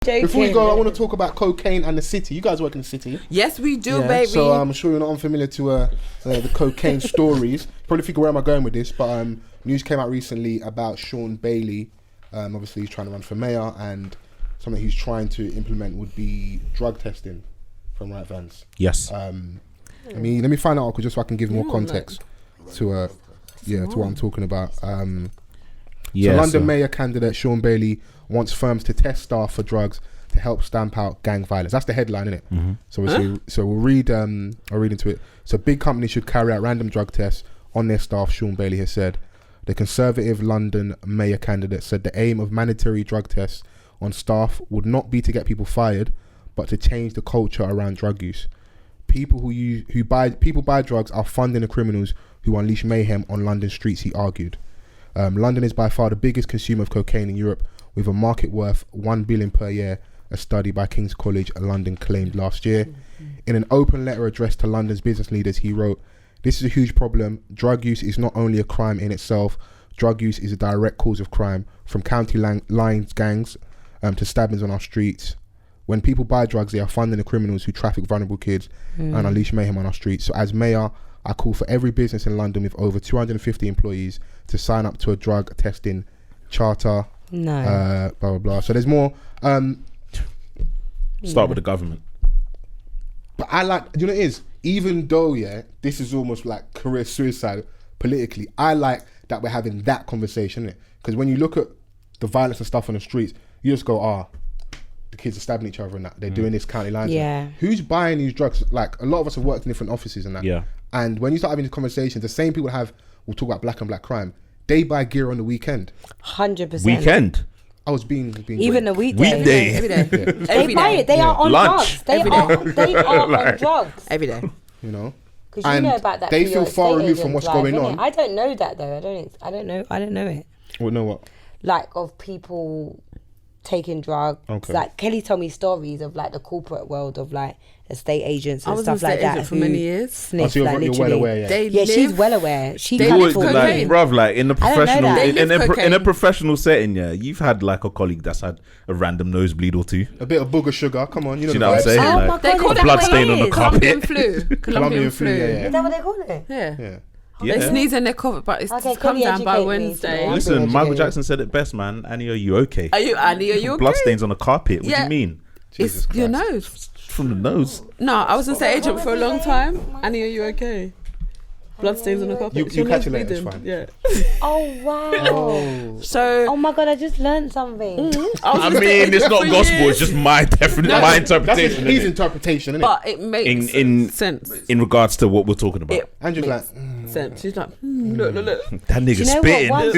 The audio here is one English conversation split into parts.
Before we go, I want to talk about cocaine and the city. You guys work in the city. Yes, we do, baby. So I'm sure you're not unfamiliar to the cocaine stories. Probably figure where am I going with this, but news came out recently about Sean Bailey. Obviously, he's trying to run for mayor, and something he's trying to implement would be drug testing from right vans. Yes. Let me find out just so I can give more context to what I'm talking about. So London Mayor candidate Sean Bailey wants firms to test staff for drugs to help stamp out gang violence. That's the headline, isn't it? Mm-hmm. So we'll read. I'll read into it. So big companies should carry out random drug tests on their staff. Sean Bailey has said. The Conservative London Mayor candidate said the aim of mandatory drug tests on staff would not be to get people fired, but to change the culture around drug use. People buy drugs are funding the criminals who unleash mayhem on London streets, he argued. London is by far the biggest consumer of cocaine in Europe, with a market worth $1 billion per year, a study by King's College London claimed last year. In an open letter addressed to London's business leaders, he wrote, "This is a huge problem. Drug use is not only a crime in itself, drug use is a direct cause of crime, from county lines gangs to stabbings on our streets. When people buy drugs, they are funding the criminals who traffic vulnerable kids and unleash mayhem on our streets. So as mayor, I call for every business in London with over 250 employees to sign up to a drug testing charter." Blah, blah, blah. So there's more. Start with the government. But I like, do you know what it is? Even though, this is almost like career suicide politically, I like that we're having that conversation, innit? Because when you look at the violence and stuff on the streets, you just go, the kids are stabbing each other and that. They're doing this county lines. Yeah. Who's buying these drugs? Like, a lot of us have worked in different offices and that. Yeah. And when you start having these conversations, the same people we'll talk about black and black crime, they buy gear on the weekend. 100%. Weekend? I was being even a weekday. Weekday. Every day. They buy it. They are on Lunch. drugs. They are on drugs. Every day. You know? Because you know about that. They feel far removed from what's going on. I don't know that though. I don't know it. Well, know what? Like of people taking drugs. Okay. Like Kelly told me stories of like the corporate world of like estate agents and I was stuff an like estate that. agent for many years. Sniff, so you're like, well aware, she's well aware. She They kind live of thought, cocaine. Bruv, like in a professional in a cocaine. professional setting, you've had like a colleague that's had a random nosebleed or two. A bit of booger sugar, come on, you know, Do you know what I'm saying? Oh Like, my God, They call is it that blood what stain it on the is? carpet. Colombian flu. Is that what they call it? Yeah. Yeah. They sneeze and they cough it, but it's Okay, come Kelly, down by educate me Wednesday. today. Listen, I've Michael been Jackson said it best, man. Annie, are you okay? Are you okay? Blood stains on the carpet. What do Yeah. you mean? Jesus It's your Christ. nose. From the nose. No, I was an estate agent for a long time. Annie, are you okay? Blood stains on the carpet. You It's your catch it nose later, it's bleeding. fine. Yeah. Oh wow. So Oh my God, I just learned something. I mean, it's not gospel. It's just my my interpretation. His interpretation, isn't it? but it makes sense. In regards to what we're talking about. It Andrew's like, makes sense. She's like, look. That nigga Do you know spitting. what?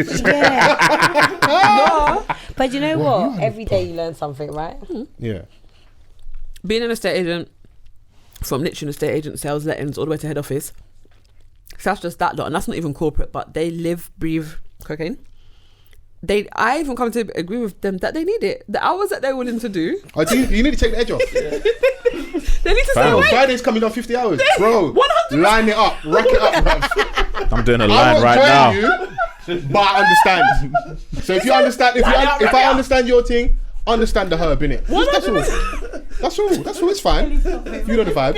Yeah. But you know what? Every day you learn something, right? yeah. Being an estate agent, from literally an estate agent, sales, lettings, all the way to head office. So that's just that lot, and that's not even corporate, but they live, breathe cocaine. I even come to agree with them that they need it. The hours that they're willing to do, You need to take the edge off. they need to stay awake. Friday's coming on 50 hours. Bro, 100%. line it up, rack it up, bruv. I'm doing a I'm line not right now. joining you, but I understand. So if you understand, if I understand your thing, understand the herb, innit? That's all, it's fine. You know the vibe.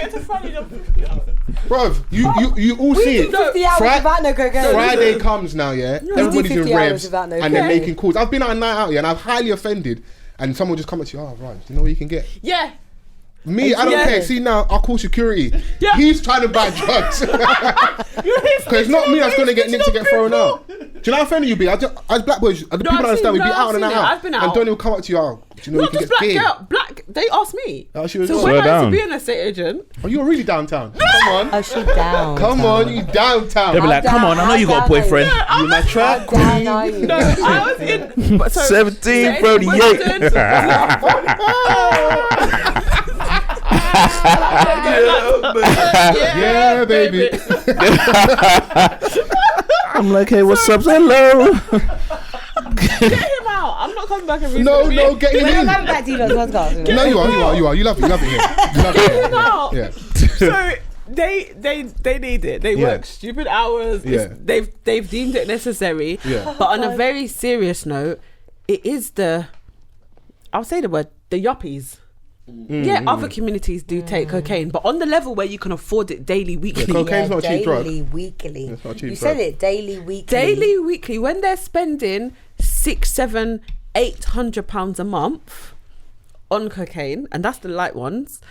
Bruv, you all see it. 50 hours without no cocaine. Friday comes now, everybody's in 50 hours revs without no and they're cocaine. making calls. I've been on a night out, and I've highly offended, and someone just come up to you, right, do you know what you can get? Yeah. Me, I don't care. See now, I'll call security. Yeah. He's trying to buy drugs. Because it's not me that's going to get nicked to get thrown out. Do you know how offended you be? As black boys, the people don't understand, we be out on a night out. I've been out. And Donnie will come up to you, do you know Not you can just get black paid? girl. They asked me. Oh, she was So on. when Slow I used down. to be an estate agent, Oh, you're really downtown. Come on. Oh, she down. Come on, you downtown. They'll be like, come on, I know you got a boyfriend. You my trap How down queen. are you? no, I was in. But so, 1738. Yeah, baby. I'm like, hey, what's up? Hello. Get him out. I'm not coming back every No, week. get him We're in. going back to you lot's podcast. No, you are. You love it here. You love it here. No. Yeah. So they need it. They Yeah. work stupid hours. Yeah. They've deemed it necessary. Yeah. But on a very serious note, it is I'll say the word the Yuppies. Yeah, other communities do take cocaine, but on the level where you can afford it daily, weekly. Yeah, cocaine's not a cheap drug. Daily, weekly. It's not a cheap You drug. said it, daily, weekly. Daily, weekly. When they're spending £600, £800 a month on cocaine, and that's the light ones,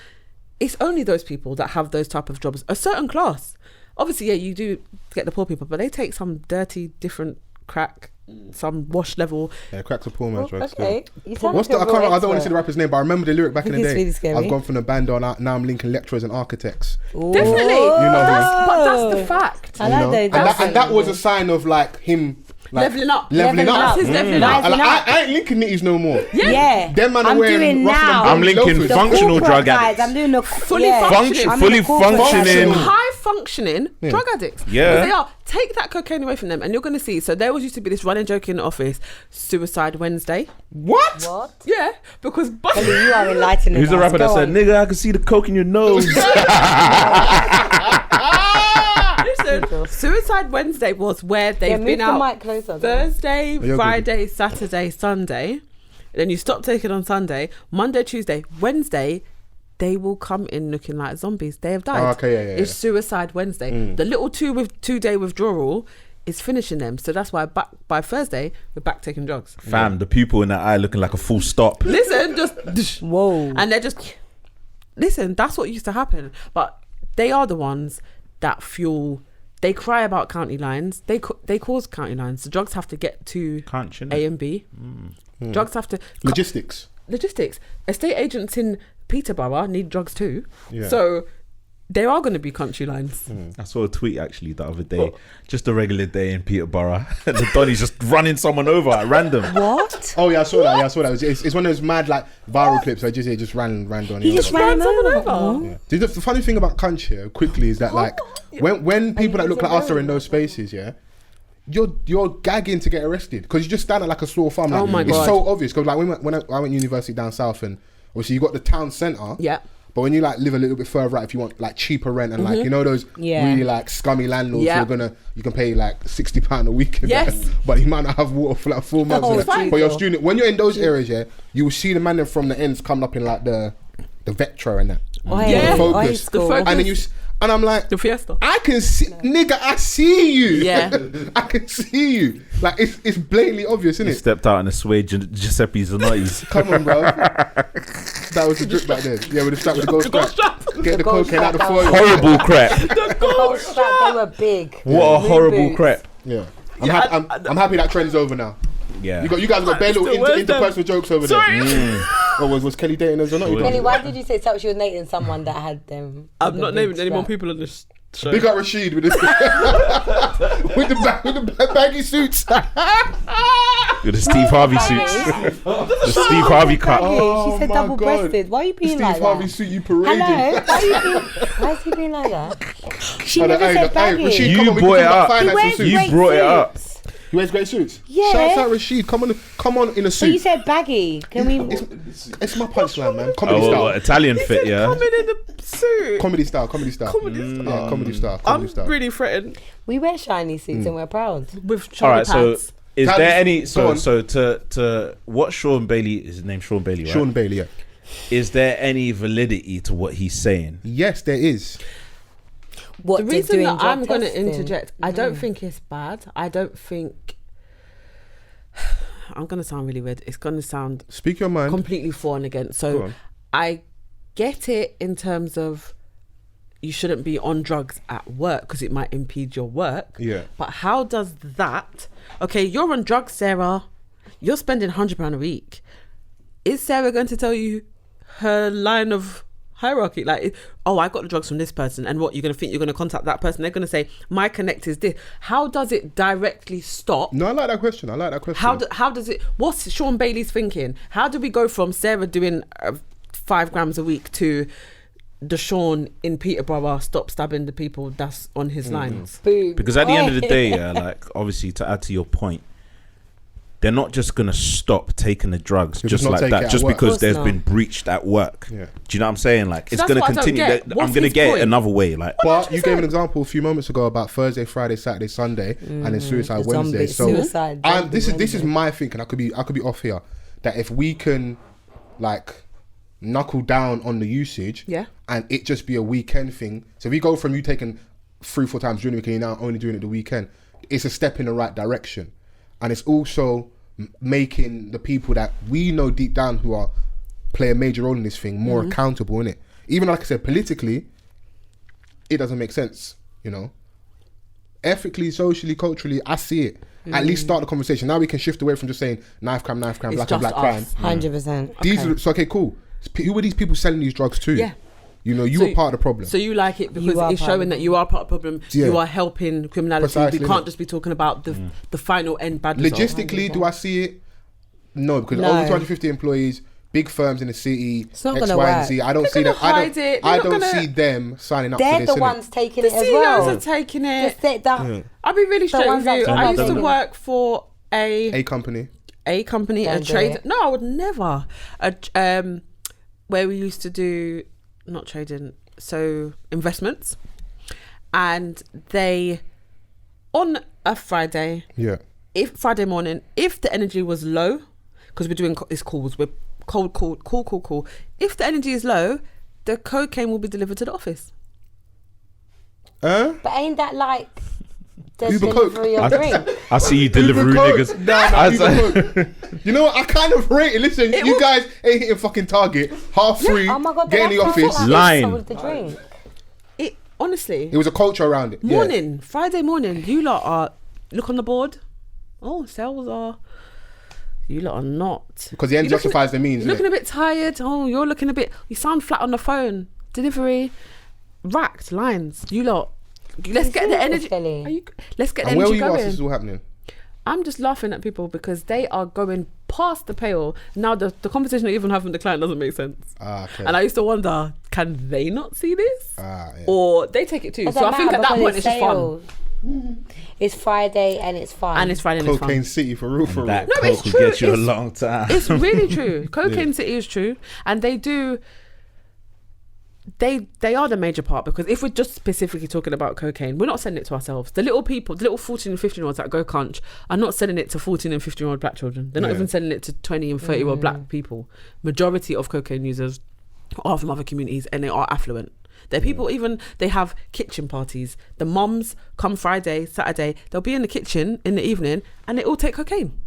it's only those people that have those type of jobs, a certain class. Obviously, yeah, you do get the poor people, but they take some dirty, different crack, some wash level. Yeah, crack's a poor man's drug. Okay. You What's the? I don't want to say the rapper's name, but I remember the lyric back in the It's day. really scary. I've gone from the band on. Now I'm linking lecturers and architects. Definitely. You know But that's the fact. I like those. and that was a sign of like him. Like, Leveling up. Leveling up. That's his leveling up. And I ain't linking nitties no more. Yeah. Them man are I'm wearing doing Ruffle and now. I'm linking loafers. The functional corporate drug guys, addicts. I'm doing the Fully Function, I'm fully in the corporate functioning. high functioning drug addicts. Yeah. Because they are. Take that cocaine away from them and you're going to see. So there always used to be this running joke in the office, Suicide Wednesday. What? What? Yeah, because Kelly, you are enlightening. Who's the us. rapper that Go said, on. "Nigga, I can see the coke in your nose"? listen, Suicide Wednesday was where they've move been the out mic closer, though. Thursday, you're Friday, Saturday, Sunday. Then you stop taking on Sunday, Monday, Tuesday, Wednesday. They will come in looking like zombies. They have died. Oh, okay, yeah. It's Suicide Wednesday. The little 2 day withdrawal is finishing them. So that's why by Thursday we're back taking drugs. Fam, the pupil in that eye looking like a full stop. Listen, just Whoa. and they're just listen. That's what used to happen. But they are the ones that fuel. They cry about county lines. They cause county lines. The drugs have to get to Can't you? A and B. Drugs have to Logistics. Estate agents in Peterborough need drugs too. Yeah. So there are going to be country lines. I saw a tweet actually the other day. Just a regular day in Peterborough. The Donny's just running someone over at random. What? Oh yeah, I saw that. It's one of those mad like viral clips. I just ran on. He just ran someone over. over. Yeah. The funny thing about country quickly is that like when people that look like us are in those spaces, yeah, you're gagging to get arrested because you just stand at like a small farm. Like, Oh my it's God. so obvious because like when I went to university down south and obviously you got the town centre. Yeah. But when you like live a little bit further out, if you want like cheaper rent and like you know those really like scummy landlords who are you can pay like £60 a week. And Yes. that, but you might not have water for like 4 months. Oh, and that. fine. But you're a student. When you're in those areas, yeah, you will see the man them from the ends coming up in like the Vectra and that. Yeah. The Focus. The Focus. And then and I'm like, The Fiesta. I can see, nigga, I see you. Yeah. I can see you. Like it's blatantly obvious, isn't He it? stepped out in a suede Giuseppe Zanotti's. Come on, bro. That was the drip back then. Yeah, with the strap with the gold strap. Get the gold cocaine out the strap, foil. Horrible crap. Oh, strap, they were big. What a Blue horrible boots. crap. Yeah. I'm happy that trend's over now. Yeah. You guys got bare little interpersonal jokes over there. Or was Kelly dating us or not? Kelly, why did you say she was dating someone that had them? I'm with not the big naming any more strap? people on this show. Big up Rashid with the with the baggy suits. With the Steve Harvey suits. The Steve Harvey cut. She said my double-breasted. Why are you being Steve like Harvey that? suit you parading. Hello? Why is he being like that? She Oh, never hey, said hey, baggy. Rashid, You come on, we brought can it talk about up. finance and wears suits. You great brought it up. suits. He wears great suits. Yeah. Shouts out Rashid. Come on in a So you suit. said baggy. Can we? It's my punchline, man. Comedy Oh, style. what, Italian fit, yeah. Coming in the suit. Comedy style. Yeah, comedy style. I'm really threatened We wear shiny suits and we're proud. with All shoulder right, so pads. is Tell there us- any go on. so to what Sean Bailey is his name? Sean Bailey, right? Sean Bailey, yeah. Is there any validity to what he's saying? Yes, there is. What The to reason doing that drug I'm going to testing? interject, I don't think it's bad. I don't think. I'm going to sound really weird. It's going to sound Speak your mind. completely for and against. Go So on. I get it in terms of you shouldn't be on drugs at work because it might impede your work. Yeah. But how does that? Okay, you're on drugs, Sarah. You're spending £100 a week. Is Sarah going to tell you her line of hierarchy? Like, oh, I got the drugs from this person, and what, you're going to think you're going to contact that person? They're going to say my connect is this. How does it directly stop? No, I like that question. How does it? What's Sean Bailey's thinking? How do we go from Sarah doing 5 grams a week to the Sean in Peterborough stop stabbing the people that's on his lines? Boom. Because at the end of the day, yeah, like obviously to add to your point, they're not just gonna stop taking the drugs They'll just just not like take it that, at just work. because Of course there's not. been breached at work. Yeah. Do you know what I'm saying? Like it's that's gonna what I don't continue. get. I'm What's gonna his get point? it another way. Like But you 100%. gave an example a few moments ago about Thursday, Friday, Saturday, Sunday, and then Suicide zombie- Wednesday. So Suicide this is Wednesday. my thinking. I could be off here. That if we can, like, knuckle down on the usage, and it just be a weekend thing. So if you go from you taking 3-4 times during the week and you're now only doing it the weekend, it's a step in the right direction. And it's also making the people that we know deep down who are play a major role in this thing more accountable, innit? Even like I said, politically, it doesn't make sense, you know? Ethically, socially, culturally, I see it. At least start the conversation. Now we can shift away from just saying knife crime, black on black crime. 100%. These so okay, cool. Who are these people selling these drugs to? Yeah. You know, you are part of the problem. So you like it because it's showing that you are part of the problem. Yeah. You are helping criminality. Precisely, we can't just be talking about the final end bad result. Logistically, do I see it? No, because over 250 employees, big firms in the city, it's not X, gonna Y, work. and Z. I don't see them. I don't see them signing up for this. They're the ones taking it as The well. CEOs are taking it. I'll be really straight with you. I used to work for a company, a trade. No, I would never. Where we used to do not trading, so investments, and they on a Friday. Yeah. If Friday morning, if the energy was low, because we're doing these calls, we're cool. If the energy is low, the cocaine will be delivered to the office. But ain't that like the Uber delivery Coke. of drink? I see you delivery niggas. You know what? I kind of rate it. Listen, you guys ain't hitting fucking target. Half free. Oh my God, get in the office. Line. With the drink. It honestly. It was a culture around it. Morning, Friday morning. You lot are look on the board. Oh, sales are. You lot are not. Because the end justifies the means. You're looking a bit tired. Oh, you're looking a bit. You sound flat on the phone. Delivery, racked lines. You lot. Let's get the energy. Let's get the energy going. Where were you whilst this is all happening? I'm just laughing at people because they are going past the pale. Now the conversation they even have with the client doesn't make sense. Okay. And I used to wonder, can they not see this? Yeah. Or they take it too. So I think at that point it's just fun. It's Friday and it's fun. And it's Friday and it's fun. Cocaine City for real. That no, it's coke true. will get you a long time. It's really true. Cocaine City is true. And they do... They are the major part, because if we're just specifically talking about cocaine, we're not selling it to ourselves. The little people, the little 14 and 15 year olds that go crunch are not selling it to 14 and 15 year old black children. They're not even selling it to 20 and 30 year old black people. Majority of cocaine users are from other communities and they are affluent. They're people, even they have kitchen parties. The mums come Friday, Saturday, they'll be in the kitchen in the evening and they all take cocaine.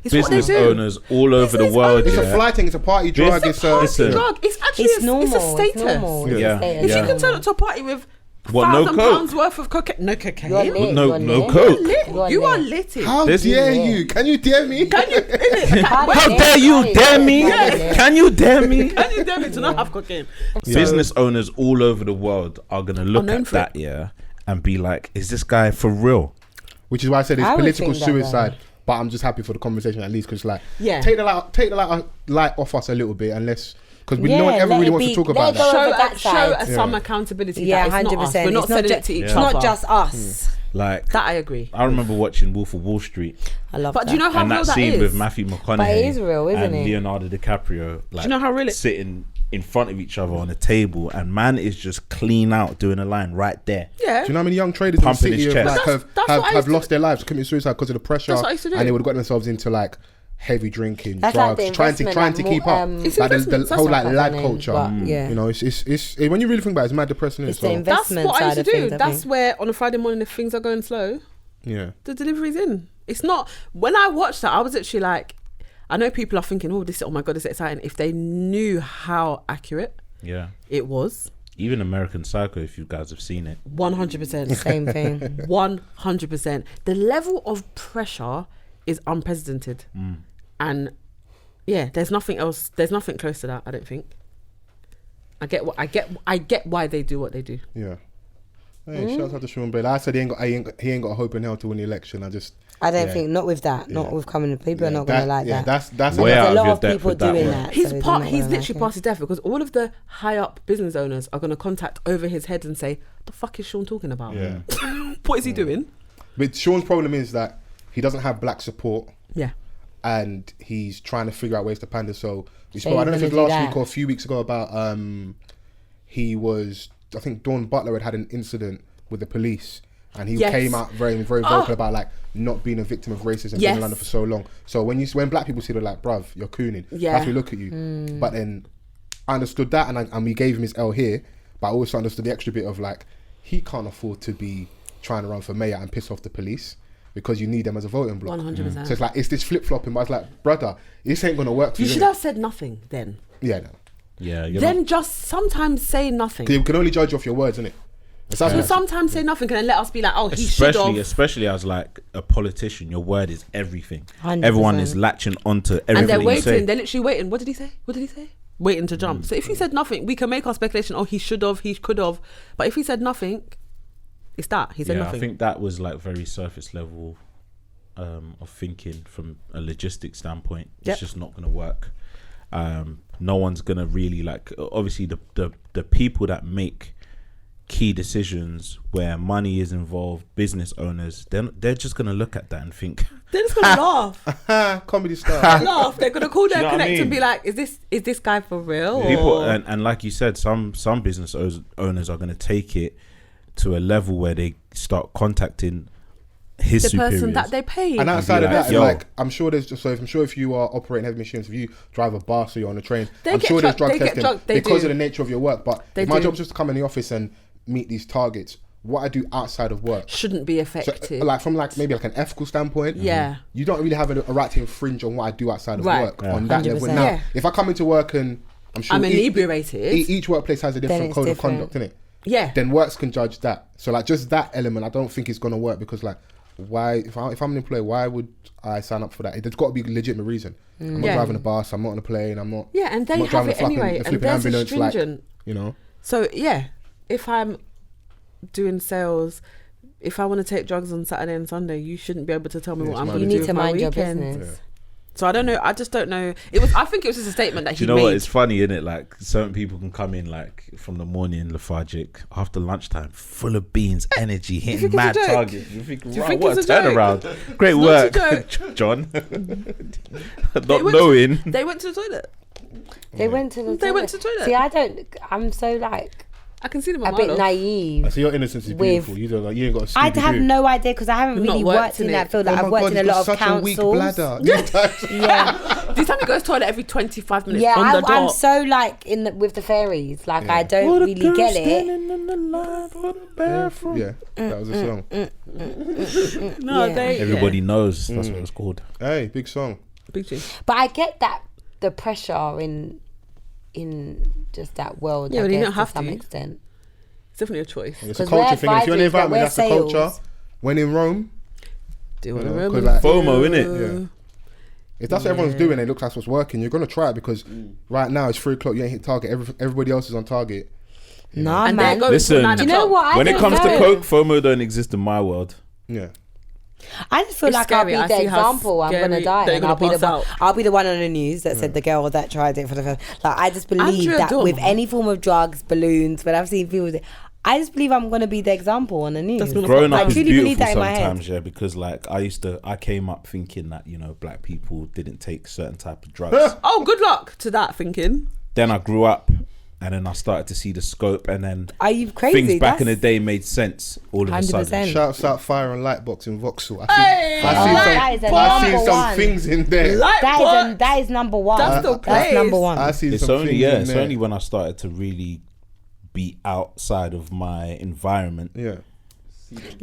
It's business owners all over the world. It's a flight thing. It's a party drug. It's a party drug. It's actually normal. It's a status. It's normal. If you can turn up to a party with £1,000 worth of cocaine, no cocaine, no coke. You are litty. How dare you? Can you dare me? How dare you dare me? Can you dare me? Can you dare me to not have cocaine? Business owners all over the world are gonna look at that and be like, is this guy for real? Which is why I said it's political suicide. But I'm just happy for the conversation at least, because take the light off us a little bit, unless because no one ever really wants to talk about that. Show some accountability. Yeah, that 100%. We're not selling it to each other. It's not just us. Like that, I agree. I remember watching Wolf of Wall Street. I love but do you know how and real that scene with Matthew McConaughey but it is real, isn't and it? Leonardo DiCaprio, like, do you know how real sitting in front of each other on a table, and man is just clean out doing a line right there. Yeah. Do you know how many young traders pumping in the city have lost their lives, committing suicide because of the pressure, and they would have got themselves into like heavy drinking, drugs, trying to keep up. Like the whole like lad culture. You know, it's when you really think about it, it's mad depressing. It's the investment side of things. That's what I used to do. That's where on a Friday morning, if things are going slow, the delivery's in. It's not. When I watched that, I was actually like, I know people are thinking, oh my God, this is exciting. If they knew how accurate it was. Even American Psycho, if you guys have seen it. 100%. Same thing. 100%. The level of pressure is unprecedented. And there's nothing else. There's nothing close to that, I don't think. I get why they do what they do. Yeah. Hey, shout out to Sean Bailey. I said he ain't got a hope in hell to win the election. I don't think, not with that, not with coming. People are not going to like that. That's way there's out a lot of of people doing that. He's literally past his death, because all of the high up business owners are going to contact over his head and say, "The fuck is Sean talking about? What is he doing?" But Sean's problem is that he doesn't have black support. Yeah. And he's trying to figure out ways to pander. So we spoke, I don't know if it was last week or a few weeks ago, about I think Dawn Butler had an incident with the police, and he came out very, very vocal about like not being a victim of racism in London for so long. So when black people see, they're like, bruv, you're cooning. That's we look at you. But then I understood that, and we gave him his L here, but I also understood the extra bit of like, he can't afford to be trying to run for mayor and piss off the police because you need them as a voting bloc. 100%. So it's like, it's this flip-flopping, but it's like, brother, this ain't going to work for you. You should have said nothing then. Yeah, no. Yeah. Then just sometimes say nothing. You can only judge off your words, innit? So sometimes say nothing and then let us be like, oh, he should have. Especially as like a politician, your word is everything. 100%. Everyone is latching onto everything And they're you waiting. say. They're literally waiting. What did he say? Waiting to jump. So if he said nothing, we can make our speculation. Oh, he should have. He could have. But if he said nothing, it's that he said nothing. I think that was like very surface level of thinking from a logistics standpoint. It's just not going to work. No one's going to really like. Obviously, the people that make key decisions where money is involved, business owners, they're just going to look at that and think, they're just going to laugh. Comedy star. Laugh. They're going to call their you know connect what I mean? and be like, is this guy for real? people Or- and like you said, some business owners are going to take it to a level where they start contacting his the superiors. person that they pay. And outside of like, that, yo. like, I'm sure if you are operating heavy machines, if you drive a bus or you're on a train, They I'm get sure there's drug- drug they get testing drug- they because do. of the nature of your work. But They if my do. job's just to come in the office and meet these targets, what I do outside of work shouldn't be So, effective. like from like maybe like an ethical standpoint, Yeah. you don't really have a right to infringe on what I do outside of Right. work on that level. 100%. Now, Yeah. if I come into work and I'm sure I'm inebriated. each workplace has a different it's code different. of conduct, innit? Yeah. Then works can judge that. So like just that element, I don't think is gonna work because like, why if I'm an employee, why would I sign up for that? There's got to be a legitimate reason. I'm not Yeah. driving a bus. I'm not on a plane. I'm not. Yeah, and they I'm not have driving it anyway. And flipping there's a ambulance, like, stringent. you know. So yeah, if I'm doing sales, if I want to take drugs on Saturday and Sunday, you shouldn't be able to tell me what I'm mind going your to do You need to with my mind your weekend. business. So I don't know. I just don't know. I think it was just a statement that Do he you know made. what? It's funny, isn't it? Like certain people can come in like from the morning lethargic, after lunchtime, full of beans, energy, hitting think it's mad a joke? targets. You think, you right, think what a it's a joke? turnaround! Great Not a work, joke. John. Not They went knowing. They went to the toilet. They went to the They went to the toilet. See, I'm so like I can see them a a mile bit off. naive. So your innocence is With- beautiful. You don't like. You ain't got a I have Scooby-Doo. no idea because I haven't You've not really worked worked in in it. that field. Oh Like, my I've worked God, in a you've lot got of such a weak councils. bladder. Yeah, Do you tell me he goes to the toilet every 25 minutes yeah. on the I'm dot? so like with the fairies. Like I Yeah. don't really get it. Yeah, that was a song. No, Yeah. they. Everybody knows that's what it's called. Hey, big song. Big tune. But I get that the pressure in just that world. Yeah, I but you guess, don't have to some to. extent. It's definitely a choice. It's a 'Cause culture we're thing. If you're in the advisors, but environment, we're that's the culture. sales. When in Rome, Do what You know, I 'cause remember. like- FOMO, innit? Yeah. If that's what everyone's doing, it looks like what's working. You're gonna try it because right now it's 3:00. You ain't hit target. Everybody else is on target. Nah, And they're man. going Listen, till 9 Do you know o'clock. what? When it don't comes to know. coke, FOMO don't exist in my world. Yeah. I just feel It's like scary. I'll I be the see how example. I'm gonna scary die, they're and gonna I'll be the pass one. out. I'll be the one on the news that said the girl that tried it for the first. Like I just believe Andrea that Dawn. with any form of drugs, balloons, when I've seen people, I just believe I'm gonna be the example on the news. That's gonna Growing I up is truly believe beautiful that in my head. sometimes, yeah, because like I came up thinking that, you know, black people didn't take certain type of drugs. Oh, good luck to that thinking. Then I grew up and then I started to see the scope, and then Are you crazy? things back in the That's- day made sense all of a 100%. sudden. Shouts out Fire and Lightbox in Vauxhall. Hey! Oh, that is a I've seen number some one. things in there. That is number one. That's the That's place. number one. I see It's some only things in it's there. only when I started to really be outside of my environment. Yeah.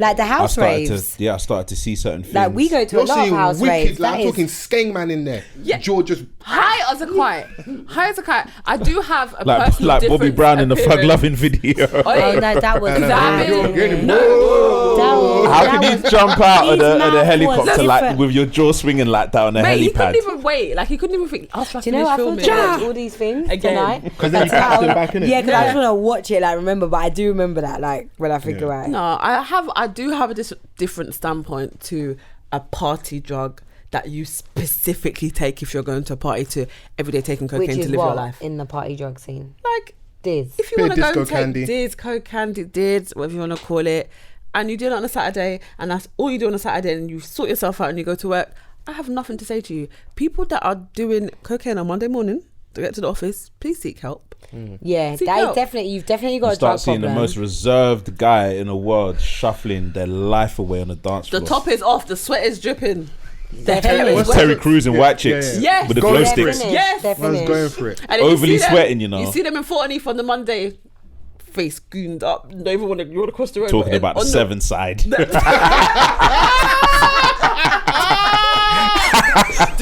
Like the house I raves. started to see certain things. Like we go to a You're lot of seeing house wicked, raves. like That I'm is talking Skeng Man in there. Yeah. George just High as a kite. High as a kite. I do have a like personal Bobby difference Brown in the Thug appearance. Loving video. Oh, Oh yeah. no, that was And That you're is- getting No. How can you jump out of his the mouth was helicopter like different. with your jaw swinging like that on a Mate, he helipad? couldn't even wait. Like he couldn't even think. I'll Do you know? I feel filming. to watch all these things Again. tonight. Because then you catch them back in it. Yeah, because I Yeah. just want to watch it. Like remember, but I do remember that. Like when I think Yeah. about it. No, I do have a different standpoint to a party drug that you specifically take if you're going to a party to everyday taking cocaine Which to is live your what life. in the party drug scene. Like Diz. if you Bit want of to go disco and take candy. Diz, coke candy, Diz, whatever you want to call it, and you do it on a Saturday, and that's all you do on a Saturday, and you sort yourself out and you go to work, I have nothing to say to you. People that are doing cocaine on Monday morning to get to the office, please seek help. Yeah, Seek that is help. definitely you've definitely got You a drug start seeing problem. the most reserved guy in the world shuffling their life away on the dance The floor. top is off, the sweat is dripping. Definitely. What's Terry Crews and White Chicks Yes. with the glow Definitely. sticks? Yes. Definitely. Man's going for it. And then you Overly see them- sweating, you know. You see them in Fort Anif on the Monday, face gooned up. Don't even want to cross the road. Talking but about the on seven side. Do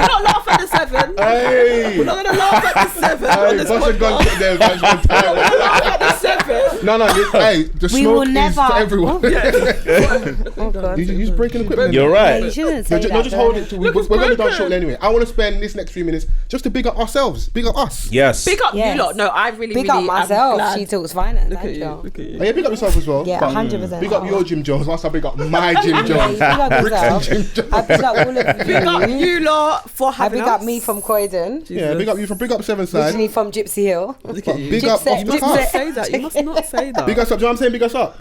not laugh at the 7. Hey. We're not going to laugh at the 7 on Hey, this bust a gun podcast. shot there, man's one We're time. not gonna laugh at the 7. Hey, the We will smoke is never- to everyone. Oh God. You're breaking equipment. You're Yeah, right. you shouldn't say that. No, just hold it. We're going to be done broken. shortly anyway. I want to spend this next few minutes just to big up ourselves. Big up us. Yes. Big up Yes. you lot. No, I really, Big really up am myself. glad. She talks finance. Look at you. Angel. Look at you. Oh, yeah, big up yourself as well. Yeah, But 100%. Big up your Jim Jones. Whilst I big up my Jim Yeah, Jones. you big up yourself. Jim Jones. I big up all of you. Big up you lot for I having big us. up me from Croydon. Yeah, big up you from Big Up Seven Side. Originally from Gypsy Hill. But big up Gypsy- off the You must not cuff. say that. You must not say that. Big us up. Do you know what I'm saying? Big us up.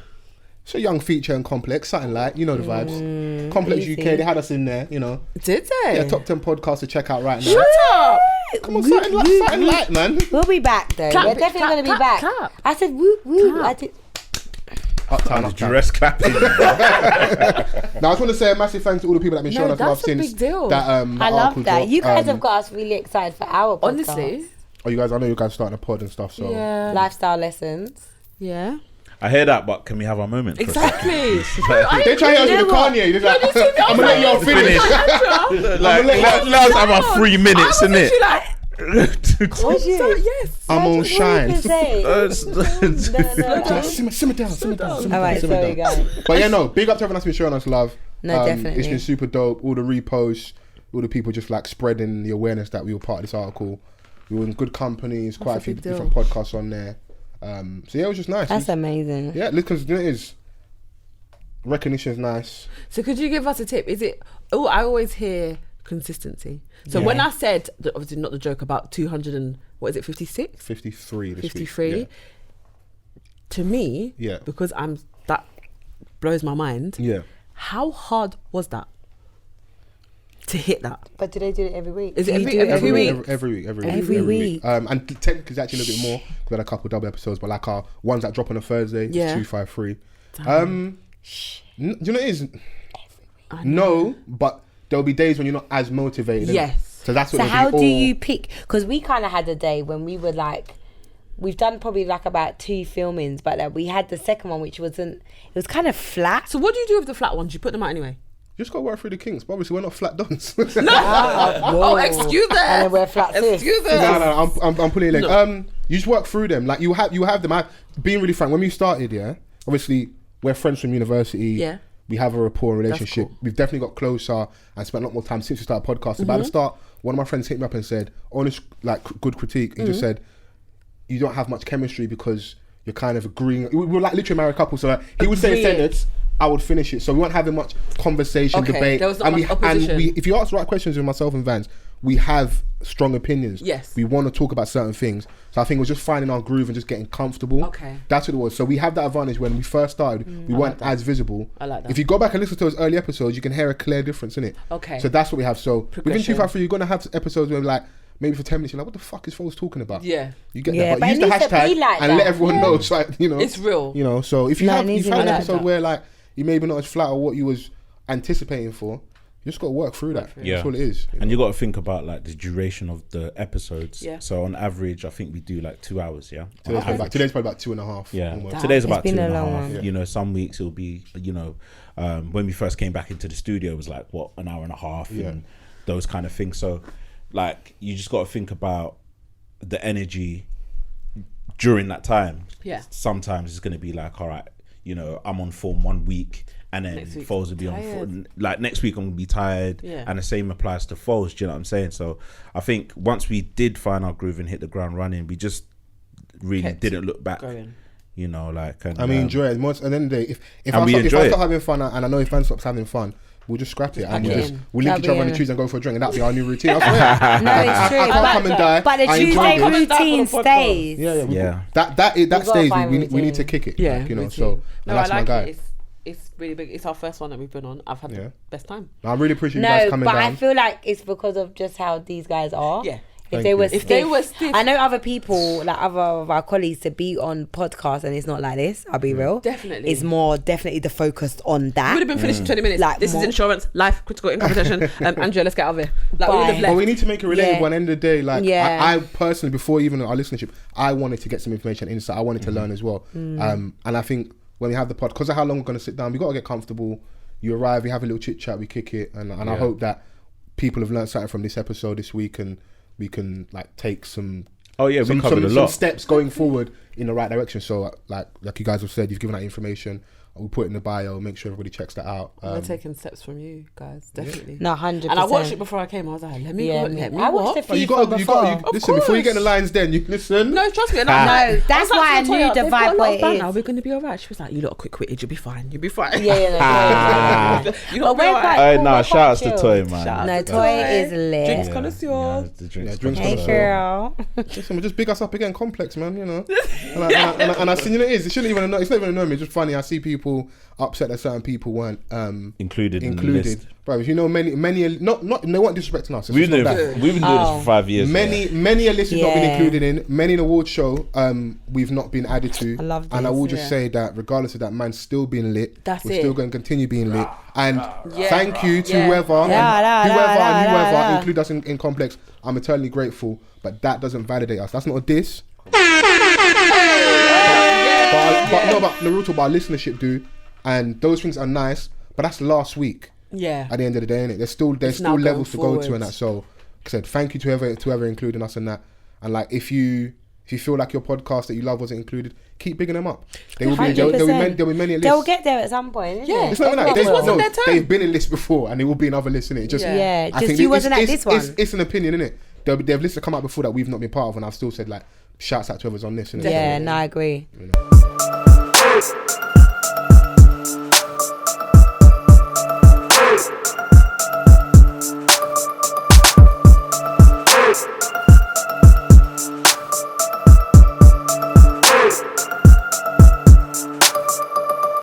It's a young feature and Complex, something like, you know the vibes. Complex easy. UK, they had us in there, you know. Did they? Yeah, top 10 podcast to check out right now. Shut up. Come on, something light, man. We'll be back though. Clap, We're definitely clap, going to be clap, back. clap. I said woo woo. Clap. I did. Uptown, The uptown. dress clapping. Now, I just want to say a massive thanks to all the people that have been showing us love that's a since big deal. that I love article that. dropped. You guys have got us really excited for our podcast. Honestly. Oh, you guys, I know you guys starting a pod and stuff, so. Yeah. Lifestyle lessons. Yeah. I hear that, but can we have our moment? for a second? Exactly. They try to hit us with the Kanye. They're like, I'm going to let y'all finish. Like, let's have our 3 minutes, innit? What's you? Yes. I'm on What shine. you can say? No. Simmer down, simmer down. All right, sorry guys. But yeah, no, big up to everyone that's been showing us love. No, definitely. It's been super dope. All the reposts, all the people just like spreading the awareness that we were part of this article. We were in good companies, quite a few big deal. different podcasts on there. So yeah, it was just nice. That's amazing. Yeah, because you know, it is. Recognition is nice. So could you give us a tip? Is it? Oh, I always hear consistency. So Yeah. when I said, obviously not the joke about 200 and what is it, 56? 53 this 53. week. To me, Yeah. because that blows my mind. Yeah. How hard was that to hit that? But do they do it every week? Is it Do you every- do it every week? Every week. Every week. And technically it's actually a little bit more. We had a couple double episodes, but like our ones that drop on a Thursday, Yeah. it's 253. Damn. Do you know what it is? I know. No, but there'll be days when you're not as motivated. innit? Yes. So that's what So it'll how be do all- you pick? Because we kind of had a day when we were like, we've done probably like about 2 filmings, but like we had the second one which wasn't. It was kind of flat. So what do you do with the flat ones? You put them out anyway? You just got to work through the kinks. But obviously, we're not flat dons. Oh, excuse And that. then we're flat sis. Excuse No, that. I'm pulling your leg. No. You just work through them. Like you have them. Being really frank, when we started, yeah, obviously we're friends from university. Yeah. We have a rapport and relationship. cool. We've definitely got closer and spent a lot more time since we started podcasting. But at the start, one of my friends hit me up and said, honest, like good critique. He just said, you don't have much chemistry because you're kind of agreeing. We were like literally a married couple. So he would say a Agreeing. sentence, I would finish it. So we weren't having much conversation, Okay, debate. there was not much opposition. if you ask the right questions with myself and Vance, we have strong opinions. Yes. We want to talk about certain things. So I think it was just finding our groove and just getting comfortable. Okay. That's what it was. So we have that advantage when we first started. We weren't as visible. I like that. If you go back and listen to those early episodes, you can hear a clear difference in it. Okay. So that's what we have. So within Progression. 253, you're going to have episodes where like, maybe for 10 minutes, you're like, what the fuck is Fols talking about? Yeah. You get Yeah, that. but But it use the needs to be hashtag like and that. let everyone know. So, like, you know. It's real. You know, so if you No, have it needs you to found be an like episode that. where like, you maybe not as flat or what you was anticipating for, you just got to work through that. Yeah. That's all it is. And you got to think about like the duration of the episodes. Yeah. So on average, I think we do like 2 hours. Yeah. Today's probably about 2.5. Yeah, almost. today's It's about been 2.5. a long one. Yeah. You know, some weeks it'll be, you know, when we first came back into the studio, it was like what, an hour and a half, Yeah. and those kind of things. So, like, you just got to think about the energy during that time. Yeah. Sometimes it's going to be like, all right, you know, I'm on form 1 week, and then Next week, Foles will be on tired. form. Like next week, I'm gonna be tired, Yeah. and the same applies to Foles. Do you know what I'm saying? So I think once we did find our groove and hit the ground running, we just really Kept didn't look back. Going. You know, like, and, I mean, enjoy it. Most, and then the day, if And I we stop, if enjoy I it. stop having fun, and I know if Van stops having fun, we'll just scrap it and pack we'll it just in. we'll link That'll each other be on the it. Tuesday and go for a drink, and that'll be our new routine. I swear. No, it's true. I can't come and die. But the I enjoy Tuesday this. routine stays. Yeah, Yeah. That gotta stays. find We routine. need to kick it. Yeah, like, you know. routine. So and No, that's I like my guy. it. It's really big. It's our first one that we've been on. I've had Yeah. the best time. I really appreciate you guys No, coming but down. I feel like it's because of just how these guys are. Yeah. If they were stiff. I know other people, like other of our colleagues, to be on podcasts and it's not like this. I'll be real. Definitely. It's more definitely the focus on that. Would have been finished in 20 minutes. Like, this is insurance, life, critical income protection. Andrea, let's get out of here. Like, we would have left. But we need to make it relatable. At the end of the day, like I personally, before even our listenership, I wanted to get some information insight. I wanted to learn as well. And I think when we have the pod, because of how long we're going to sit down, we got to get comfortable. You arrive, we have a little chit chat, we kick it, and I hope that people have learned something from this episode this week, and we can like take some. Oh yeah, we covered a lot. Some steps going forward in the right direction. So like you guys have said, you've given that information. We'll put it in the bio. Make sure everybody checks that out. We're taking steps from you guys, definitely. No, 100%. And I watched it before I came. I was like, let me go. I watched a few. You got listen before you get in the lines. Then you listen. No, trust me. No, that's why I knew the vibe. What it is. We're gonna be alright. She was like, you lot are quick-witted. You'll be fine. You'll be fine. Yeah. You lot be alright. No, shout out to Toy, man. No, Toy is lit. Drinks connoisseur. Drinks Hey girl. Listen, just big us up again. Complex, man. You know. And I see, you know, it shouldn't even annoy. It's not even annoying me. It's just funny. I see people upset that certain people weren't included in the list. Bro, you know, many not they weren't disrespecting us. We've been doing this for 5 years. Many a list we've not been included in. Many an award show we've not been added to. I love this. And I will just say that regardless of that, man's still being lit. We're still going to continue being lit. And thank you to whoever include us in Complex. I'm eternally grateful, but that doesn't validate us. That's not a diss. But Naruto, but our listenership do, and those things are nice. But that's last week. Yeah. At the end of the day, innit? There's still levels to go to, and that. So, like I said, thank you to whoever including us in that. And like, if you feel like your podcast that you love wasn't included, keep bigging them up. There'll be many lists. They'll get there at some point. Yeah. It's not even that. They've been in lists before, and they will be in other lists, innit? You wasn't at this one. It's an opinion, innit? There have lists that come out before that we've not been part of, and I've still said like, shouts out to whoever's on this, innit? Yeah, no, I agree. You know.